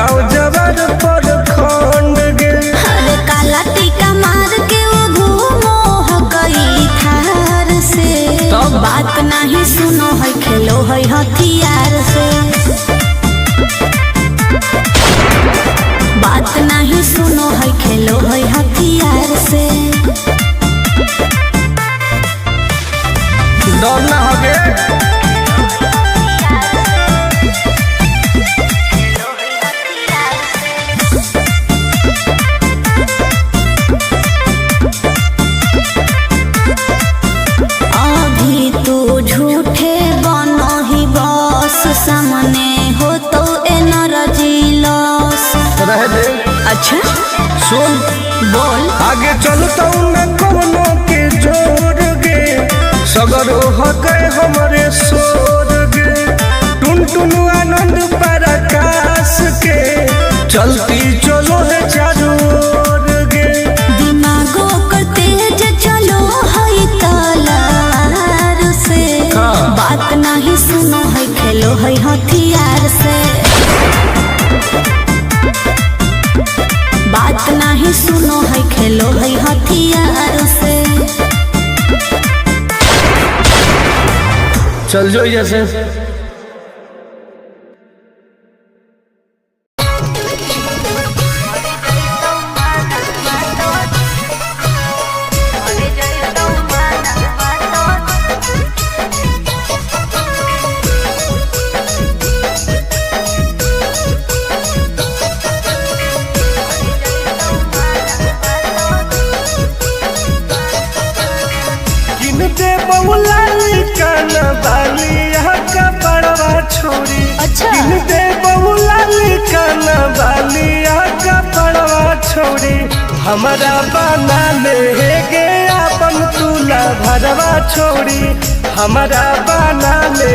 गाँव जबर पर खंड गे। अरे काला टीका मार के वो घूमो हकई थार से। तो बात नहीं सुनो है खेलो है हथियार से। बात नहीं सुनो है खेलो है हथियार से। डर ना होगे अभी तू झूठे बनो ही बॉस सामने हो तो एनर्जी लॉस। रह दे। अच्छा सुन बोल। आगे चलता न कोनो के जोर गे। सगर हो गए हमारे सोर गे। टुन टुन आनंद पराकाश के चलती चलो है चारों ओर गे। दिमागो कर तेज चलो है तलवार से। बात नहीं सुनो है खेलो है हथियार से। बात नहीं सुनो है खेलो है हथियार से। चल जो जैसे दे बहुला काना बाली का बड़वा छोड़ी। अच्छा दे बहुला काना बाली का बड़वा छोड़ी। हमारा बना ले गे अपन तुला भरवा छोड़ी। हमारा बना ले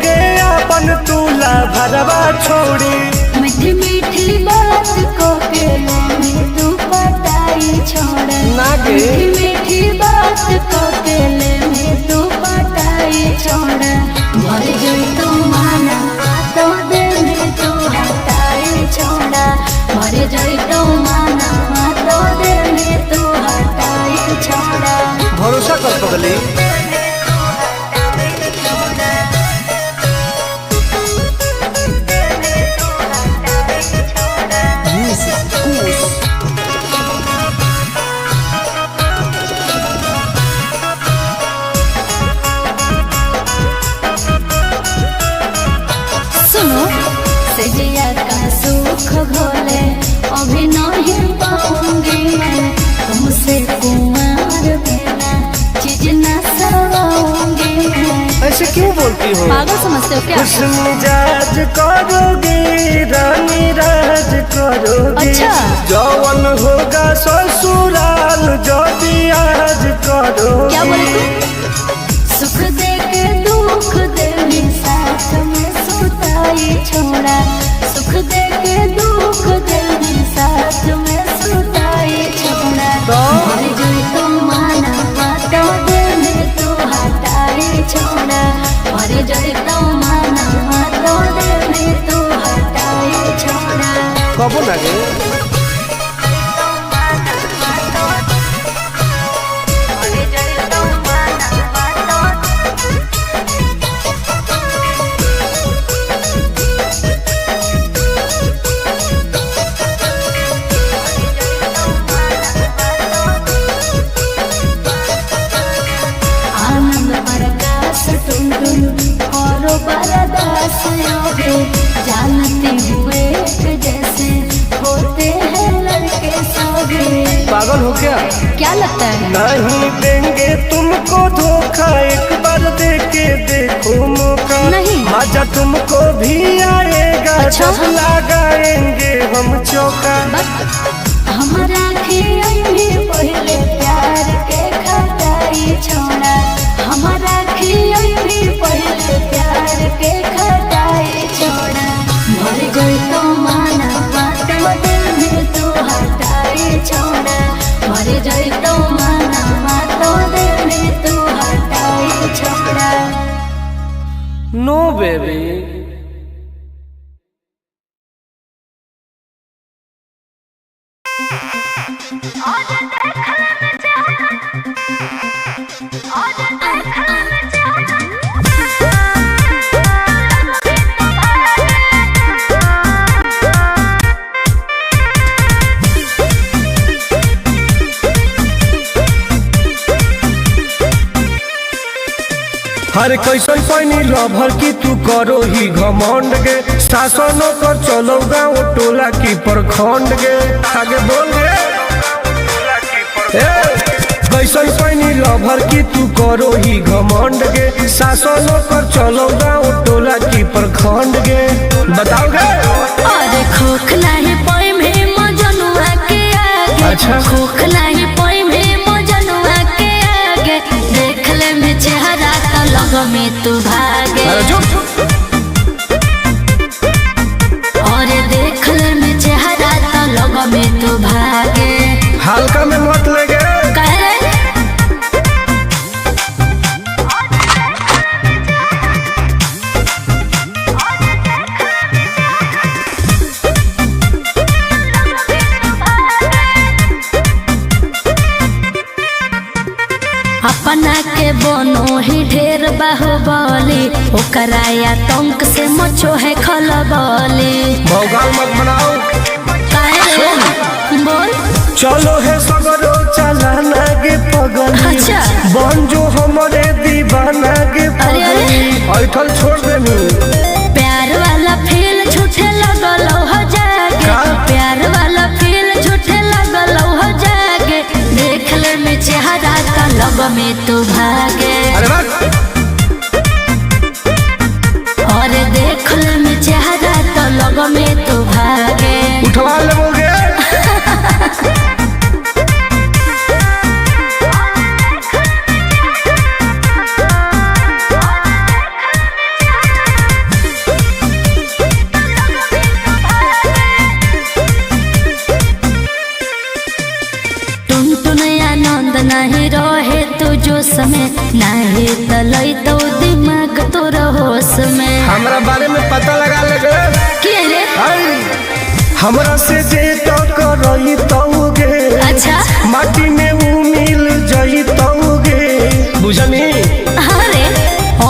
गे अपन तुला भरवा छोड़ी। मीठी मीठी बात को के ले तू पटाई छोड़। ना गे मीठी मीठी बात को के ले तू पटाई छोड़। मर गई तो माना तो दे में तू हटाई छोड़ा। मर गई तो माना तो दे में तू हटाई छोड़ा। भरोसा कर पगली। सुनो सजिया का सुख घोले अभी नहीं पाऊंगी मैं। तुमसे कुमार बिना चीज न सवाऊंगी मैं। ऐसे क्यों बोलती हो? पागल समझते हो क्या? खुश मिजाज करोगी रानी राज करोगी। अच्छा जौवन होगा ससुराल जो भी आज करोगी। क्या बोले तू? सुख दे के दुख दे साथ में सुताई छोड़ा। सुख दे के दुख दे साथ में सुताई छोड़ा। मर गई तो माना तो दे में तू हटाई छोड़ा। मर गई तो माना तो दे में तू हटाई छोड़ा। कब लगे आनंद प्रकाश टुन टुन करो बरदास योगे। जानते हुए जैसे होते हैं लड़के सौगे। पागल हो क्या? क्या लगता है? नहीं देंगे तुमको धोखा। एक बार दे के देखो मौका। नहीं। मजा तुमको भी आएगा। अच्छा? जब लगाएंगे हम चौका। हमारा भी पहले प्यार के खटाई छोड़ा। हमारा भी पहले प्यार के खटाई छोड़ा। मर गई तो माना तो दिल में तू हटाई छोड़ा। मर गई तो माना तो दिल में तू हटाई छोड़ा। No baby. हर कैसन पैनी लभर की तू करो ही घमंड गे शासन कर चलो गाँव टोला की प्रखंड गे आगे बोल गे कैसन पैनी लभर की तू करो ही घमंड गे शासन कर चलो गाँव टोला की प्रखंड गे बताओ गे अरे खोखला है पोई में मजनुआ के आगे अच्छा खोखला है पोई में मजनुआ के आगे देख ले में चेहरा तो लग में तू भागे और देख ले में चेहरा तो लग में तू भागे हल्का में मत लगे अपना के बनो ही ढेर बाहुबली ओकरा आतंक से मचो है खलबली भौकाल मत बनाओ बोल चलो है सगरो चलाना गे पगली अच्छा बन जो हमारे दीवाना गे पगली ऐठल छोड़ देनी प्यार वाला फील झूठे लगल हो जागे प्यार वाला फील झूठे लगल हो जागे देख ले में चेहरा का लग में तू भागे अरे बात और देख ले में चेहरा तो लग में तू भागे उठवा लोगे नहीं रहे तू जो समय नहीं तलई तो दिमाग तो होश में हमरा बारे में पता लगा लगे के रे हमरा से जे तो करई तौगे अच्छा माटी में उ मिल जई तौगे बुझनी अरे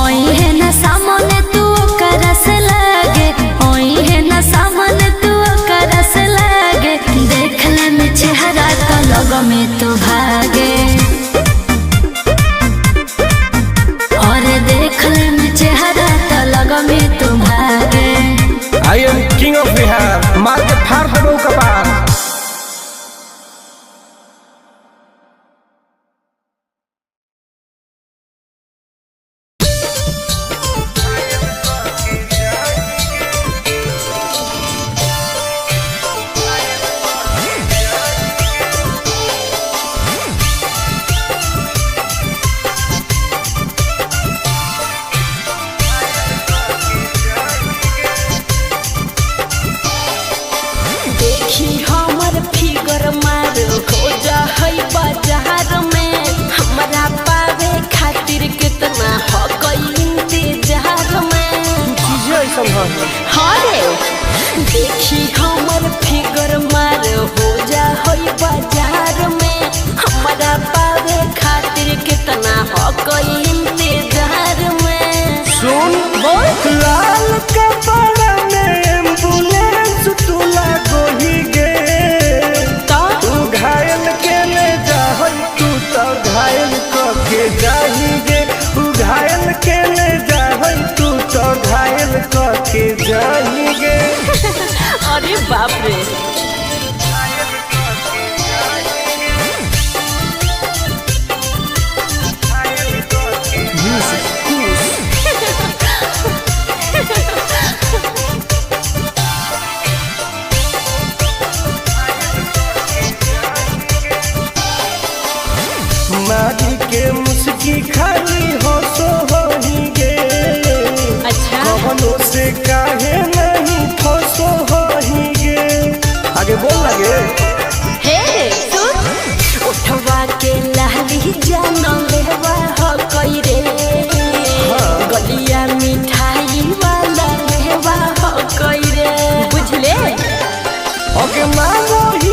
ओई है ना सामने तू करस लागे ओई है ना सामने तू करस लागे देख ले में चेहरा तो लग में तू भागे और देख ले में चेहरा तो लग में तू भागे I am king of Bihar मार के फाड़ देबो कपार देखी हमर फिगर मार हो जा होई बाजार में हमारा पावे खातिर कितना हो कोई इंतजार में सुन बहुत लाल कपड़ा में एम्बुलेंस तू लागो ही गे तू घायल के ले जा तू तो घायल के जाही गे तू घायल के ले जा तू तो घायल के जाही गे अरे बाप रे मारी के मुस्की खाली हो सो ही गे अच्छा कवनों से काहे नहीं फसो ही गे आगे बोल लगे हे सुन उठवा के लहली जान लेवा हो कोई रे गलिया मिठाई वाला लेवा हो कोई रे बुझले ओके मांगो ही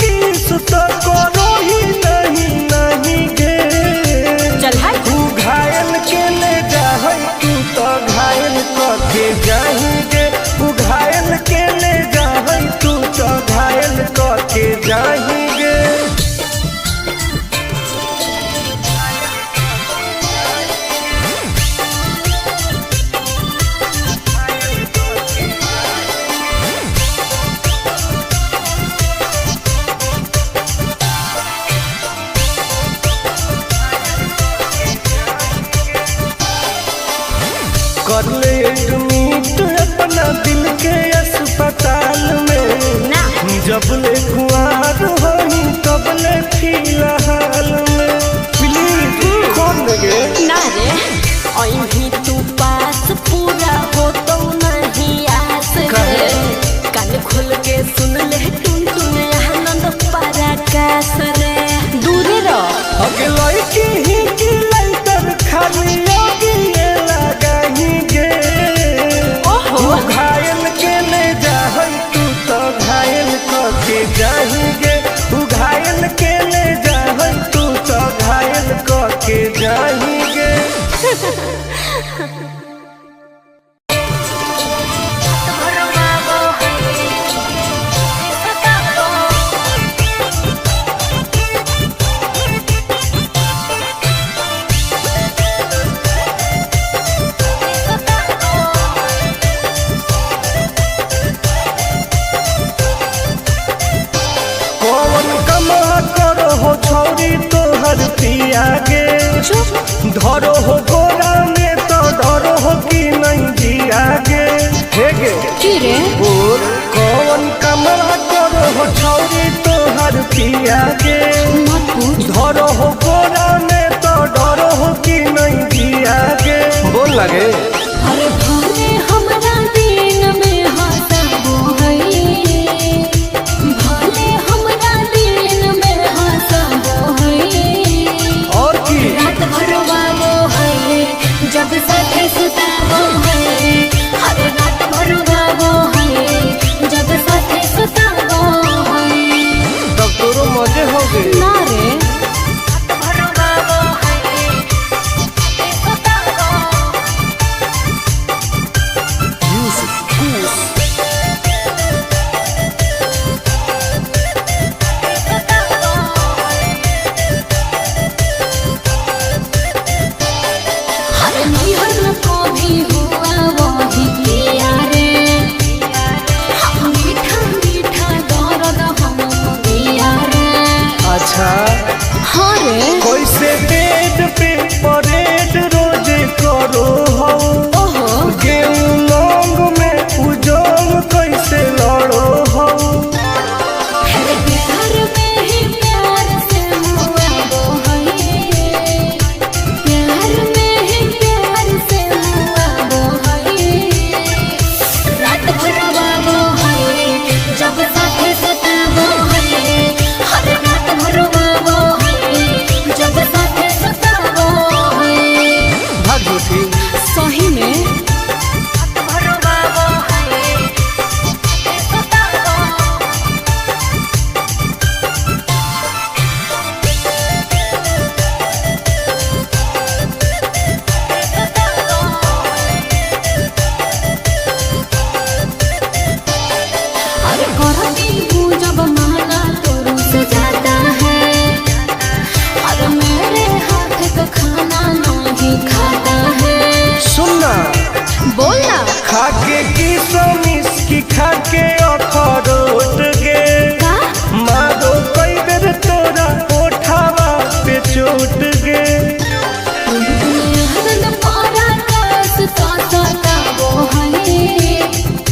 की सुतो धरो हो गोरा में तो डरो हो कि नहीं जिया गे हेगे बोल कौन कमरा करो हो छौरी तोहर पिया गे धरो हो गोरा में तो डरो हो कि नहीं जिया गे बोल लगे अरे भले हमरा दिन में हंसबो है भले हमरा दिन में हंसबो है और की रात भर वाबो है जब साथे सुताबो है हर रात भर वाबो है जब साथे सुताबो है तब तोरो मजे हो गए ना रे रात भर वाबो है सुताबो हर निहर को भी हुआ वही किया रे हम मीठा मीठा दर्द हम दिया रे अच्छा हाँ रे कैसे बेड पे परेड रोज करो हो ओहो गेहूं लौंग में उजोंग कैसे लड़ो हो हर प्यार में ही प्यार से मुआबो है प्यार में ही प्यार से मुआबो है रात भर वाबो है जब साथे सुताबो है हर रात भर वाबो है जब साथे सुताबो है भाग झूठी सही में रात भर वाबो है सुताबो अरे करती हूँ जब माना तो रुस जाता है अरे मेरे हाथ का खाना नहीं खाता है सुनना बोलना खाके की समिस की खाके अखरोट गे का मारो कई बेर तोरा ओठावा पे चोट गे आनंद पारा कास तो सताबो है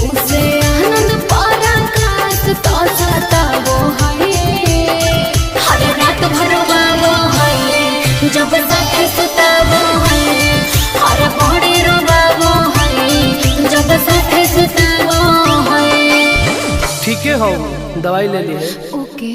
उसे आनंद पारा कास तो सताबो है हर रात भर वाबो है जब साथे सुताबो है हर बड़ी रोबाबो है जब साथे सुताबो है ठीक है हो दवाई ले ली ओके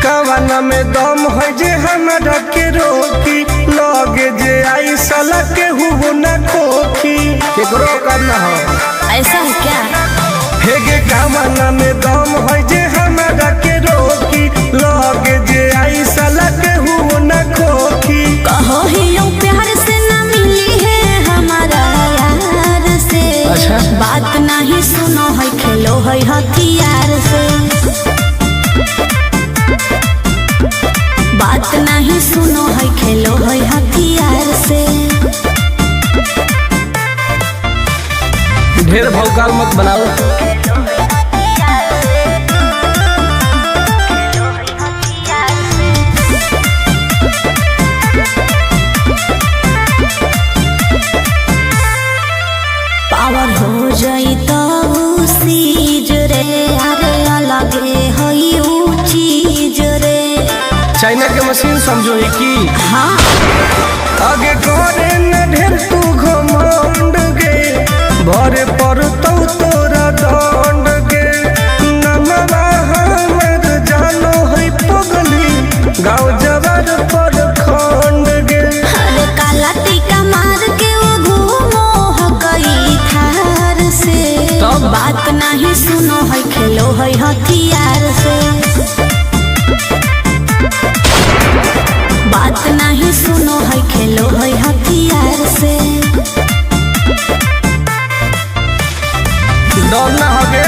कवाना में दम है जे हमरा के रोकी लगे जे आई साला के हुबो ना खोखी केकरो करना हो ऐसा है क्या हेगे कवाना में दम है जे हमरा के रोकी लगे जे आई साला के हुबो ना खोखी कहो ही यूं प्यार से ना मिली है हमारा यार से अच्छा। बात नहीं सुनो है खेलो है हथियार से बात नहीं सुनो है खेलो है हथियार से ढेर भौकाल मत बनाओ पावर हो जाई तो सीज रे अरे अलगे है ऊ चीज रे चाइना के मशीन समझो ही की हाँ आगे करे न ढेर तू घमंड गे भरे पर तो तोरा दंड गे नमवा हम हर पर खंड गे। अरे काला टीका मार के वो घूमो है कई थार से। तब बात नहीं सुनो है खेलो है हथियार से। बात नहीं सुनो है खेलो है हथियार से। डर ना हगे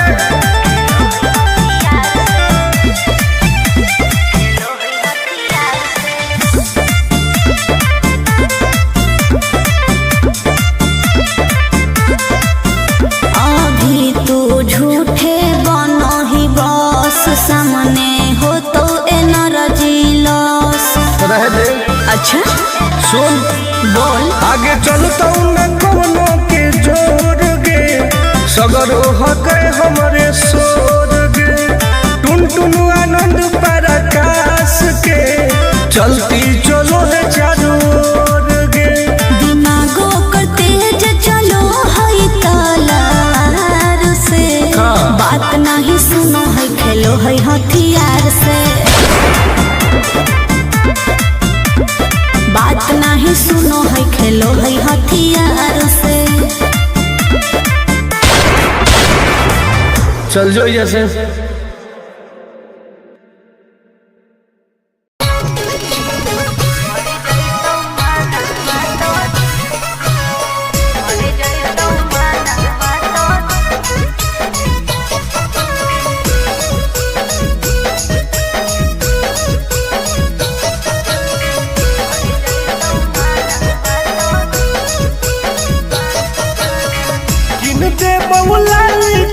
अभी तू झूठे बनो ही बॉस सामने हो तो एनर्जी लॉस। रह दे। अच्छा सुन बोल। आगे चलता न कोनो के जोर गे। सगर हके हमरे सोर गे। टुन टुन आनंद पराकाश के चलती चलो है चारों ओर गे। दिमागो कर तेज चलो है तलार से। हाँ। बात नहीं सुनो है खेलो है हथियार से। बात नहीं सुनो है खेलो है हथियार से। चल जो जैसे किनते बहुला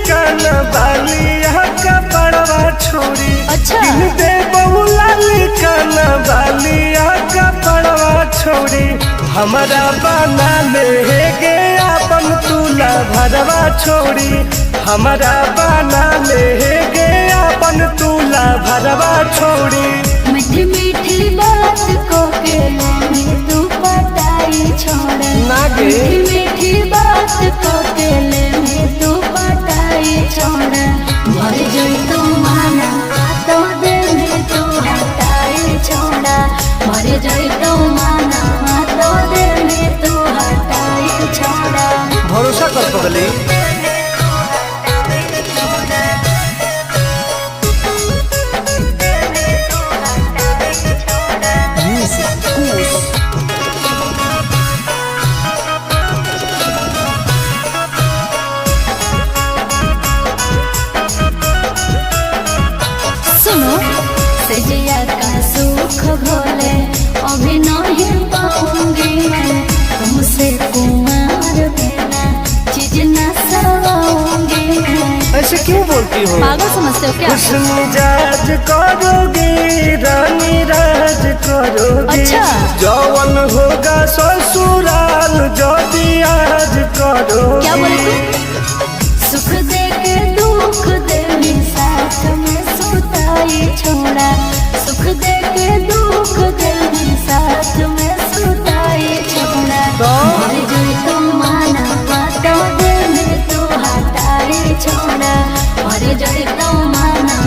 कान बालिया का पड़वा छोड़ी। अच्छा। किनते बहुला कान बालिया का पड़वा छोड़ी। हमारा बना ले गे अपन तुला भरवा छोड़ी। हमारा बना ले गे अपन तुला भरवा छोड़ी। मीठी मीठी बात को के में तू पटाई छोड़ा। ना गे। मीठी मीठी बात को के में तू पटाई छोड़ा। भर जोई तू माना तो दे में तू हटाई छोड़ा। भर जोई तू माना तो दे में तू हटाई छोड़ा। भरोसा कर पगली। सुनो सजिया का सुख भोले अभी नहीं पाऊंगी मैं। तुमसे कुमार बिना चीज न सवाऊंगी मैं। ऐसे क्यों बोलती हो? पागल समझते हो क्या? खुश मिजाज करोगी रानी राज करोगी। अच्छा। जौवन होगा ससुराल जो आज करोगी। क्या बोले तू? सुख दे के दुख दे साथ में सुताई छोड़ा। सुख दे के दुख दे साथ में सुताई छोड़ा। तो? मर जोई तो माना तो दे में तू हटाई छोड़ा। मर जोई तो माना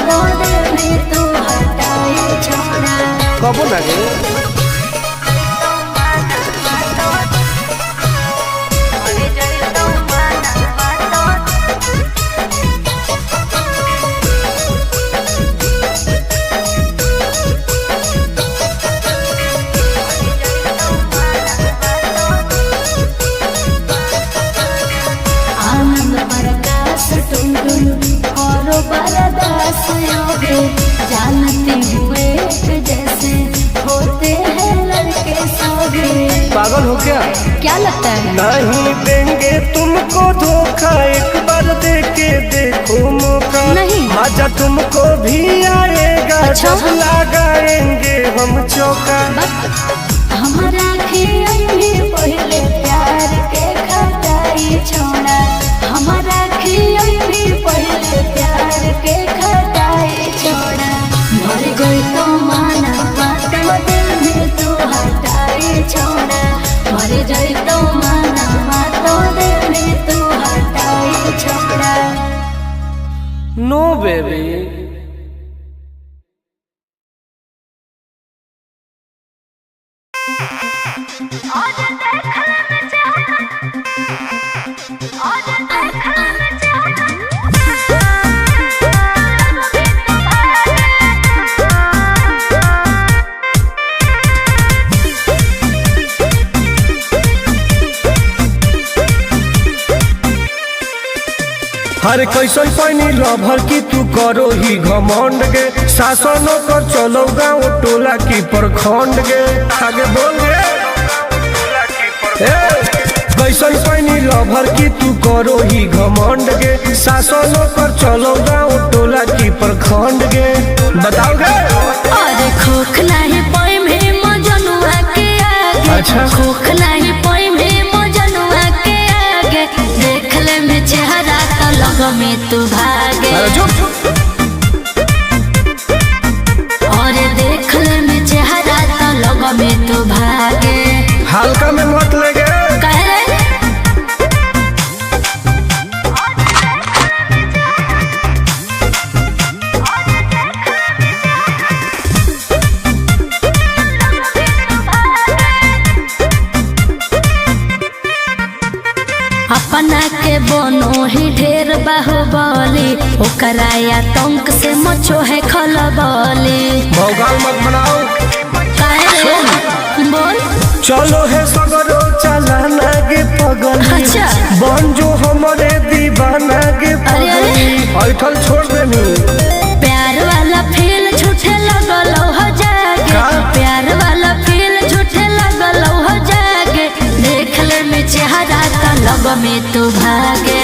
तो दे में तू हटाई छोड़ा। कबो ना गे। आनंद प्रकाश टुन टुन करो बरदास योगे। जानते हुए जैसे होते हैं लड़के सोगे। पागल हो क्या लगता है? नहीं देंगे तुमको धोखा। एक बार दे के देखो मौका। नहीं। मजा तुमको भी आएगा। अच्छा। जब लगाएंगे हम चौका। हमारा भी पहले प्यार के खटाई छोड़ा। हमारा भी पहले प्यार के खटाई छोड़ा। मर गई तो माना तो दिल में तू हटाई छोड़ा। मर गई तो माना तो दिल में तू हटाई छोड़ा। नो बेबी। हर कैसन पानी लभर की तू करो ही घमंड गे शासन कर चलो गाँव टोला की प्रखंड गे आगे बोल गे कैसन पानी लभर की तू करो ही घमंड गे शासन कर चलो गाँव टोला की प्रखंड गे बताओ गे अरे खोख नहीं पाई में मजनुआ के आगे अच्छा खोख नहीं पाई में मजनुआ के आगे देख ले में चेहरा तो लग में तू भागे और देख ले में चेहरा तो लग में तू भागे हल्का में मत लगे कह रे अपना के बनो ही ढेर बाहुबली ओकरा आतंक से मचो है खलबली भौकाल मत बनाओ बोल चलो है सगरो चलाना गे पगल अच्छा बन जो हमारे दीवाना गे पगल ऐठल छोड़ देनी प्यार वाला फील झूठे लगल हो जागे प्यार वाला फील झूठे लगल हो जागे देख ले में चेहरा तो लग में तू भागे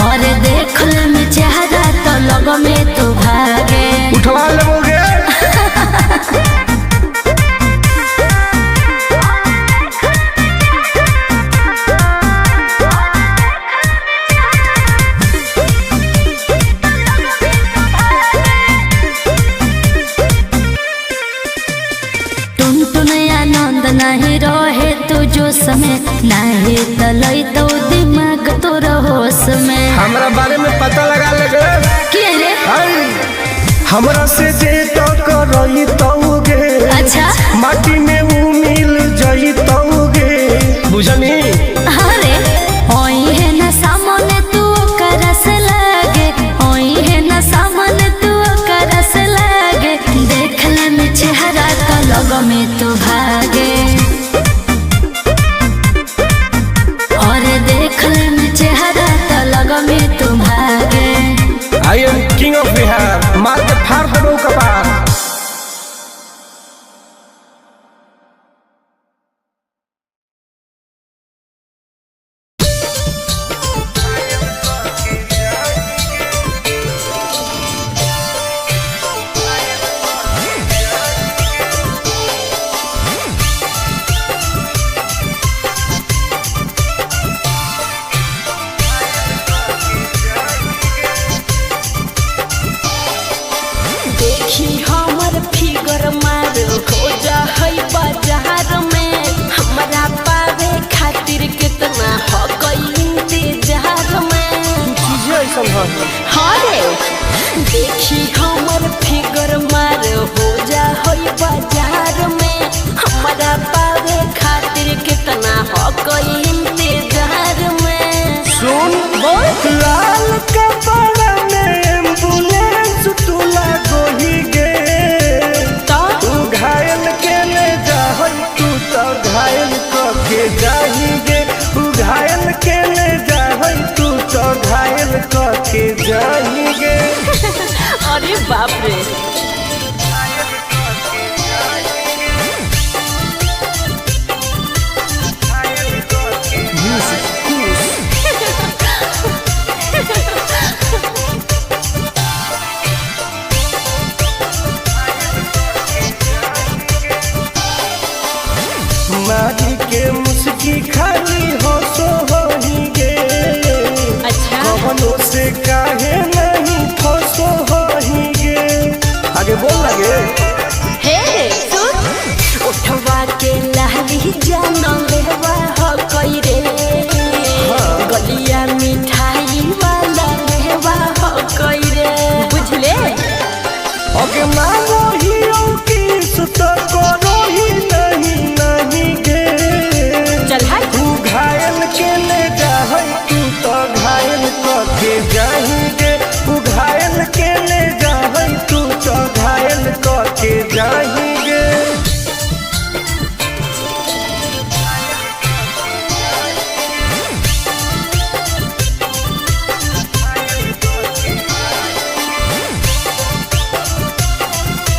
और देख ले में चेहरा तो लग में तू भागे उठवा लोगे नहीं रहे तू जो समय नहीं तलई तो दिमाग तो होश में हमरा बारे में पता लगा लगे के रे हमरा से जे तो करई तौगे अच्छा माटी में उ मिल जई तौगे बुझनी अरे ओई है ना सामने तू करस लागे ओई है ना सामने तू करस लागे देख ले में चेहरा तो लग में तू भागे और देख ले में चेहरा तो लग में तू भागे I am king of Bihar मार के फाड़ देबो कपार देखी हमर फिगर मार हो जा है बाजार में हमरा पावे खातिर कितना हो गई इंतजार में चीजें ऐसा है हाँ रे देखी हमर फिगर मार हो जा है बाजार में हमरा पावे खातिर कितना हो गई इंतजार में सुन बोल लाल कपड़ा में एम्बुलेंस तू लागोही गे तू घायल के ले जाहई तू तो घायल के जाही गे तू घायल के ले जाहई तू तो घायल के जाही गे अरे बाप रे मारी के मुस्की खाली हो सो होही गे अच्छा कवनो से काहे नहीं फसो होही गे आगे बोल लगे